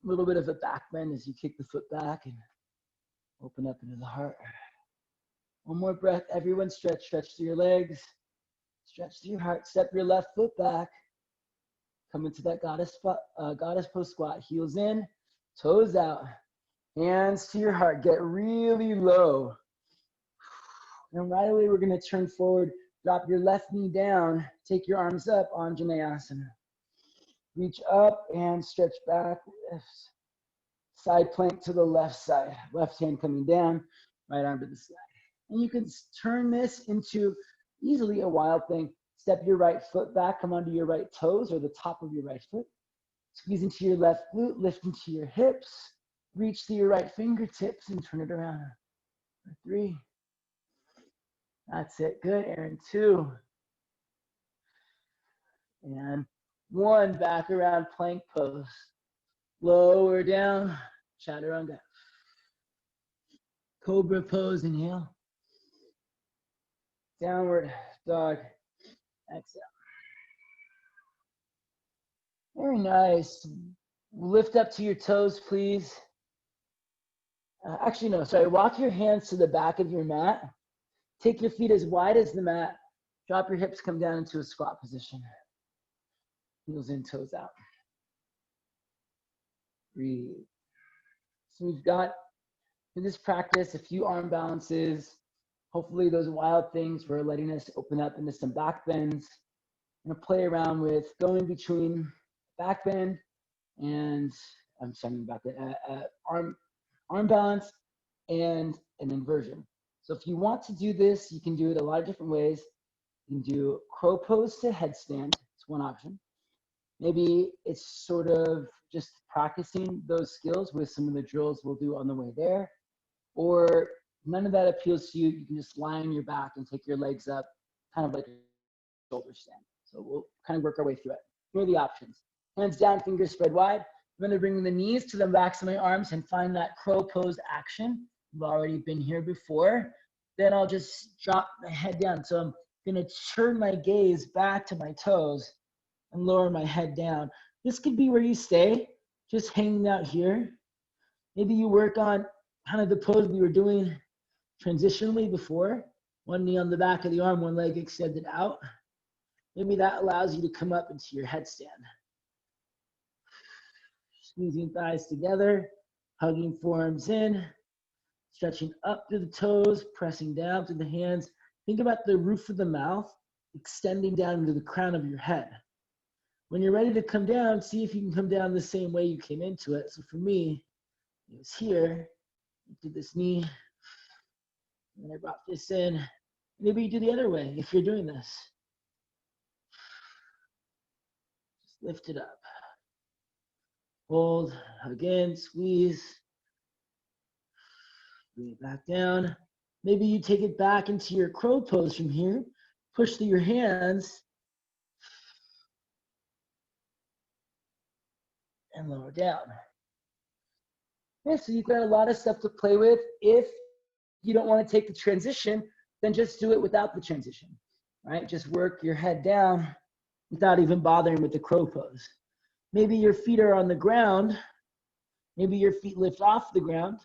A little bit of a back bend as you kick the foot back and open up into the heart. One more breath. Everyone stretch. Stretch through your legs. Stretch through your heart. Step your left foot back. Come into that goddess pose squat. Heels in, toes out. Hands to your heart. Get really low. And right away, we're going to turn forward. Drop your left knee down. Take your arms up, Anjaneyasana. Reach up and stretch back. Side plank to the left side. Left hand coming down, right arm to the side. And you can turn this into easily a wild thing. Step your right foot back, come onto your right toes or the top of your right foot. Squeeze into your left glute, lift into your hips. Reach to your right fingertips and turn it around. 3. That's it. Good. Aaron, 2. And 1. Back around plank pose. Lower down. Chaturanga. Cobra pose. Inhale. Downward dog. Exhale. Very nice. Lift up to your toes, please. Actually, no, sorry. Walk your hands to the back of your mat. Take your feet as wide as the mat. Drop your hips, come down into a squat position. Heels in, toes out. Breathe. So we've got, in this practice, a few arm balances. Hopefully those wild things were letting us open up into some back bends. I'm gonna play around with going between back bend and, arm balance and an inversion. So if you want to do this, you can do it a lot of different ways. You can do crow pose to headstand. It's one option. Maybe it's sort of just practicing those skills with some of the drills we'll do on the way there. Or none of that appeals to you. You can just lie on your back and take your legs up, kind of like a shoulder stand. So we'll kind of work our way through it. Here are the options. Hands down, fingers spread wide. I'm going to bring the knees to the backs of my arms and find that crow pose action. We've already been here before. Then I'll just drop my head down. So I'm going to turn my gaze back to my toes and lower my head down. This could be where you stay, just hanging out here. Maybe you work on kind of the pose we were doing transitionally before. One knee on the back of the arm, one leg extended out. Maybe that allows you to come up into your headstand. Squeezing thighs together, hugging forearms in, stretching up through the toes, pressing down through the hands. Think about the roof of the mouth extending down into the crown of your head. When you're ready to come down, see if you can come down the same way you came into it. So for me, it was here. I did this knee, and I brought this in. Maybe you do the other way if you're doing this. Just lift it up. Hold, again, squeeze. Bring it back down. Maybe you take it back into your crow pose from here. Push through your hands. And lower down. Yeah, so you've got a lot of stuff to play with. If you don't want to take the transition, then just do it without the transition, right? Just work your head down without even bothering with the crow pose. Maybe your feet are on the ground. Maybe your feet lift off the ground.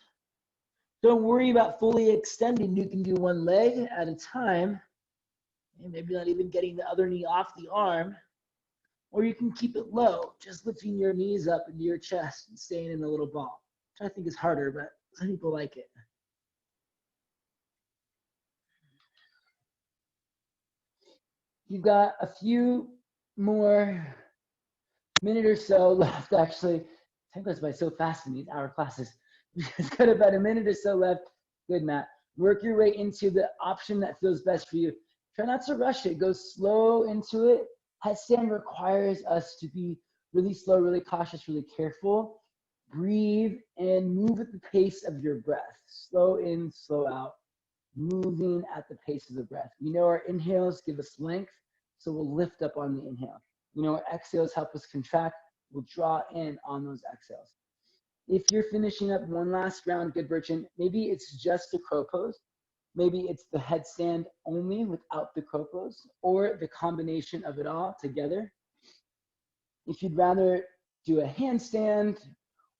Don't worry about fully extending. You can do one leg at a time. And maybe not even getting the other knee off the arm. Or you can keep it low, just lifting your knees up into your chest and staying in a little ball, which I think is harder, but some people like it. You've got a few more minute or so left, actually. Time goes by so fast in these hour classes. We've got about a minute or so left. Good, Matt. Work your way into the option that feels best for you. Try not to rush it. Go slow into it. Headstand requires us to be Really slow, really cautious, really careful. Breathe and move at the pace of your breath. Slow in, slow out, moving at the pace of the breath. You know, our inhales give us length, so we'll lift up on the inhale. You know, our exhales help us contract. We'll draw in on those exhales. If you're finishing up one last round, good Birchin, maybe it's just the crow pose. Maybe it's the headstand only without the crow pose, or the combination of it all together. If you'd rather do a handstand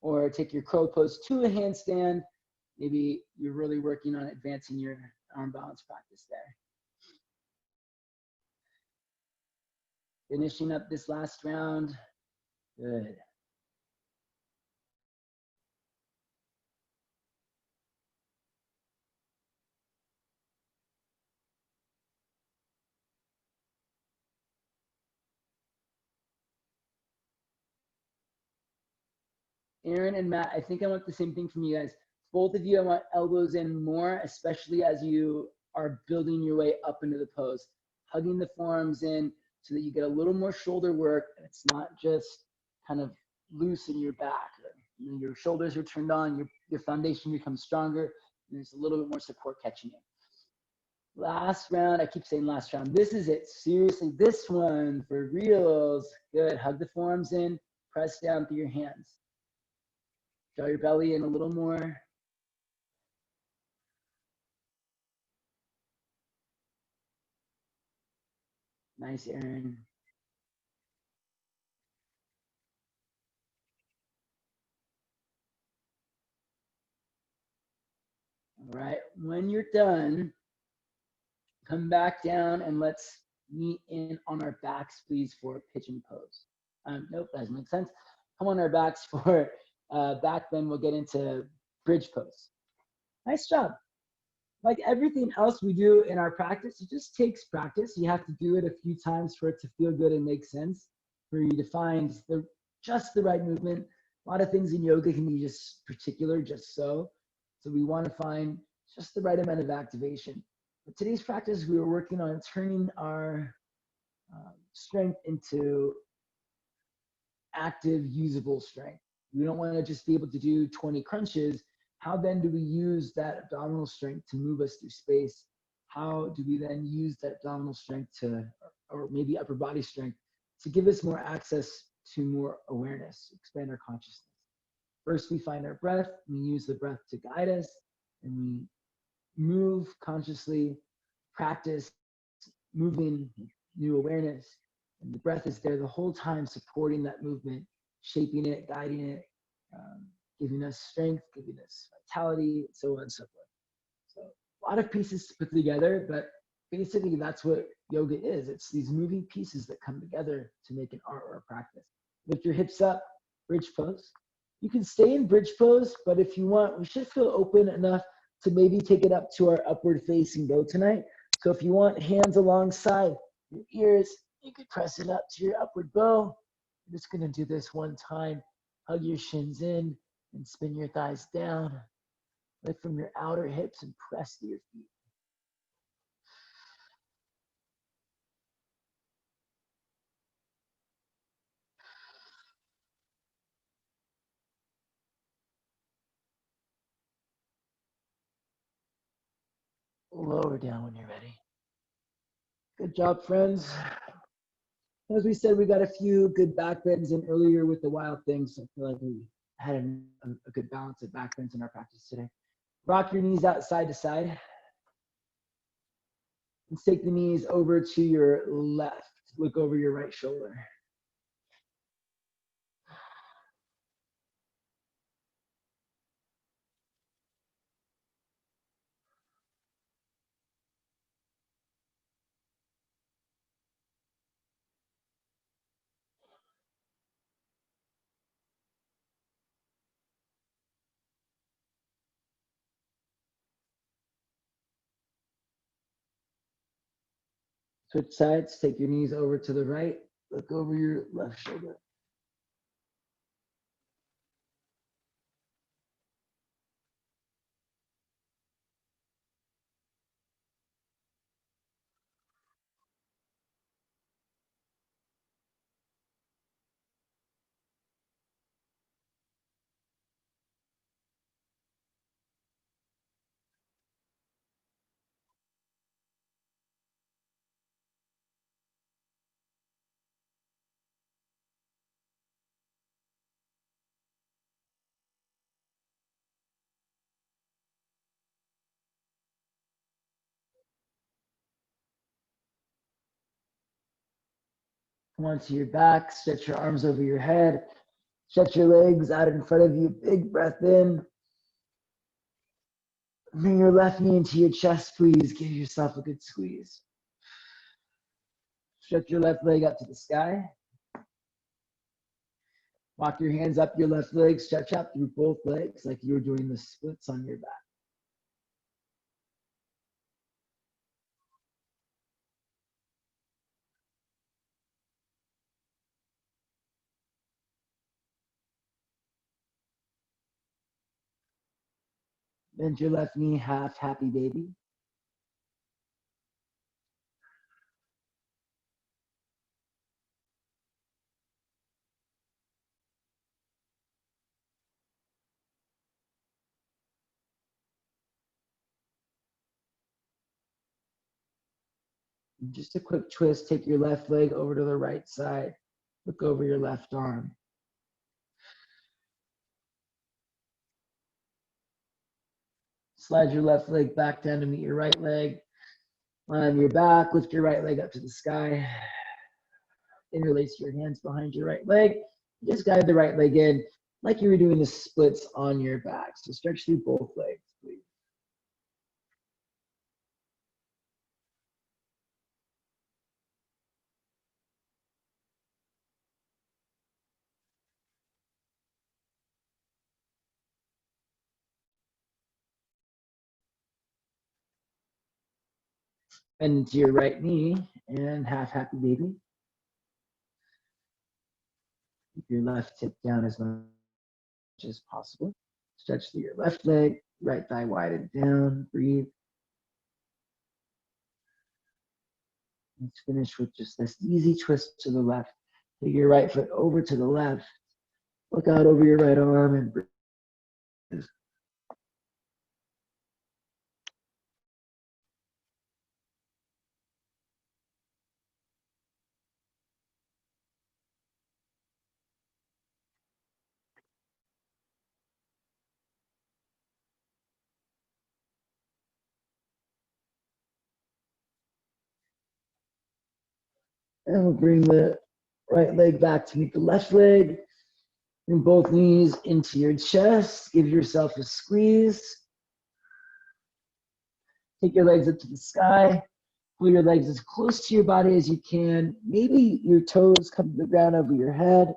or take your crow pose to a handstand, maybe you're really working on advancing your arm balance practice there. Finishing up this last round. Good. Aaron and Matt, I think I want the same thing from you guys. Both of you, I want elbows in more, especially as you are building your way up into the pose. Hugging the forearms in so that you get a little more shoulder work. And it's not just kind of loose in your back. You know, your shoulders are turned on, your foundation becomes stronger, and there's a little bit more support catching it. Last round, I keep saying last round. This is it. Seriously, this one for reals. Good. Hug the forearms in, press down through your hands. Draw your belly in a little more. Nice, Aaron. All right, when you're done, come back down and let's meet in on our backs, please, for pigeon pose. Nope, that doesn't make sense. Come on our backs for back bend. We'll get into bridge pose. Nice job. Like everything else we do in our practice, it just takes practice. You have to do it a few times for it to feel good and make sense, for you to find just the right movement. A lot of things in yoga can be just particular, just so. So we want to find just the right amount of activation. But today's practice, we were working on turning our strength into active, usable strength. We don't want to just be able to do 20 crunches. How then do we use that abdominal strength to move us through space? How do we then use that abdominal strength to, or maybe upper body strength, to give us more access to more awareness, expand our consciousness? First, we find our breath. We use the breath to guide us, and we move consciously, practice moving new awareness. And the breath is there the whole time, supporting that movement, shaping it, guiding it, giving us strength, giving us vitality, so on and so forth. So a lot of pieces to put together, but basically that's what yoga is. It's these moving pieces that come together to make an art or a practice. Lift your hips up, bridge pose. You can stay in bridge pose, but if you want, we should feel open enough to maybe take it up to our upward facing bow tonight. So if you want hands alongside your ears, you could press it up to your upward bow. I'm just gonna do this one time. Hug your shins in and spin your thighs down. Lift from your outer hips and press to your feet. Lower down when you're ready. Good job, friends. As we said, we got a few good back bends in earlier with the wild things. I feel like we had a good balance of back bends in our practice today. Rock your knees out side to side. And take the knees over to your left. Look over your right shoulder. Switch sides, take your knees over to the right. Look over your left shoulder. Come onto your back, stretch your arms over your head, stretch your legs out in front of you, big breath in. Bring your left knee into your chest, please. Give yourself a good squeeze. Stretch your left leg up to the sky. Walk your hands up your left leg, stretch out through both legs like you're doing the splits on your back. Bend your left knee, half happy baby. And just a quick twist, take your left leg over to the right side. Look over your left arm. Slide your left leg back down to meet your right leg. Lie on your back, lift your right leg up to the sky. Interlace your hands behind your right leg. Just guide the right leg in like you were doing the splits on your back. So stretch through both legs, please. Bend into your right knee and half happy baby. Keep your left hip down as much as possible. Stretch through your left leg, right thigh widen down, breathe. Let's finish with just this easy twist to the left. Take your right foot over to the left. Look out over your right arm and breathe. And we'll bring the right leg back to meet the left leg. Bring both knees into your chest. Give yourself a squeeze. Take your legs up to the sky. Pull your legs as close to your body as you can. Maybe your toes come to the ground over your head.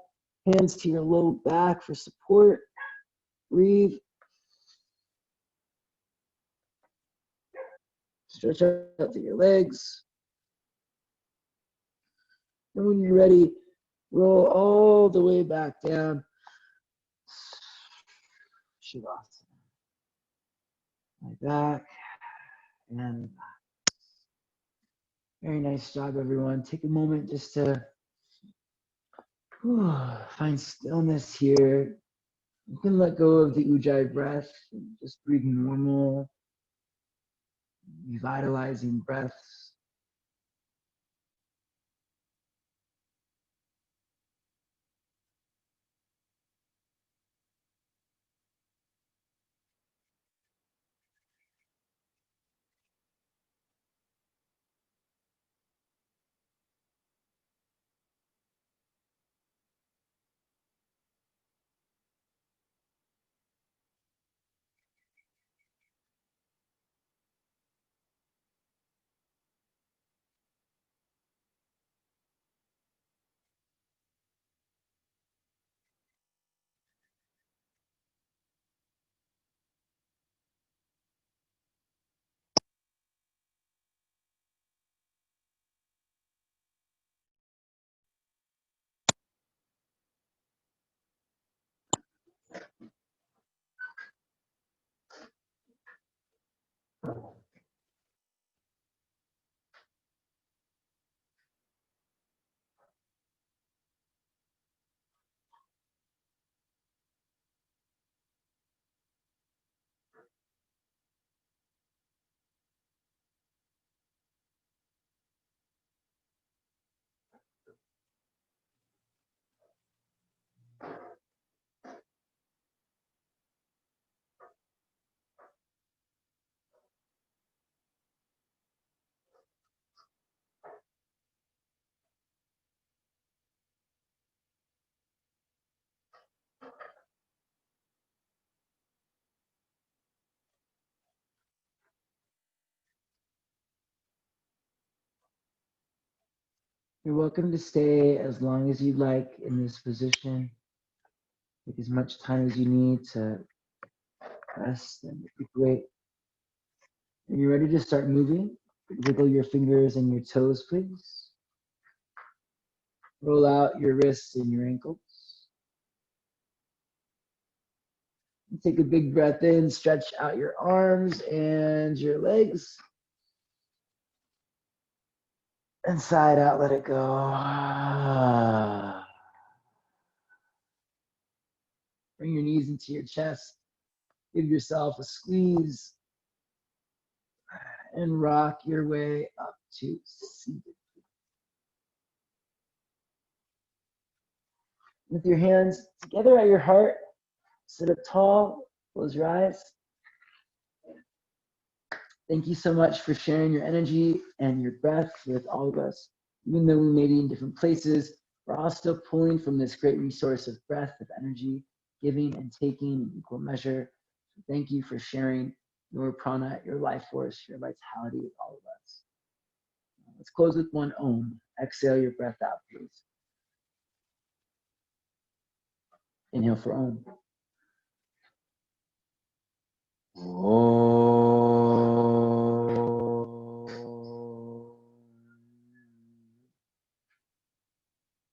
Hands to your low back for support. Breathe. Stretch out through your legs. And when you're ready, roll all the way back down. Shavasana. Like that. And very nice job, everyone. Take a moment just to find stillness here. You can let go of the ujjayi breath, just breathing normal, revitalizing breaths. You're welcome to stay as long as you'd like in this position. Take as much time as you need to rest and recuperate. When you're ready to start moving, wiggle your fingers and your toes, please. Roll out your wrists and your ankles. Take a big breath in, stretch out your arms and your legs. And side out, let it go. Bring your knees into your chest. Give yourself a squeeze and rock your way up to seated. With your hands together at your heart, sit up tall, close your eyes. Thank you so much for sharing your energy and your breath with all of us. Even though we may be in different places, we're all still pulling from this great resource of breath, of energy, giving and taking in equal measure. So thank you for sharing your prana, your life force, your vitality with all of us. Let's close with one Om. Exhale your breath out, please. Inhale for Om.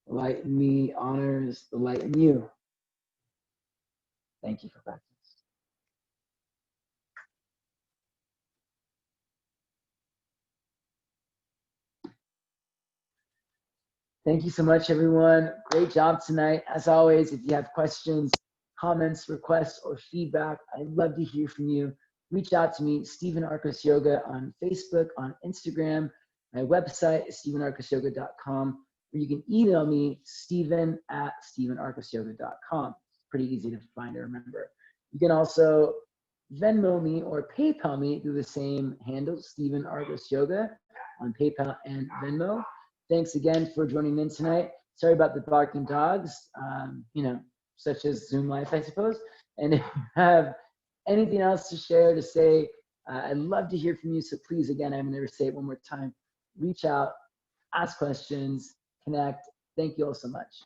The light in me honors the light in you. Thank you for practice. Thank you so much, everyone. Great job tonight. As always, if you have questions, comments, requests, or feedback, I'd love to hear from you. Reach out to me, Stephen Arcos Yoga, on Facebook, on Instagram. My website is stephenarcosyoga.com, or you can email me, stephen@stephenarcosyoga.com. It's pretty easy to find and remember. You can also Venmo me or PayPal me through the same handle, Stephen Arcos Yoga, on PayPal and Venmo. Thanks again for joining in tonight. Sorry about the barking dogs, such as Zoom life, I suppose. And if you have anything else to share, to say, I'd love to hear from you. So please, again, I'm going to say it one more time. Reach out, ask questions, connect. Thank you all so much.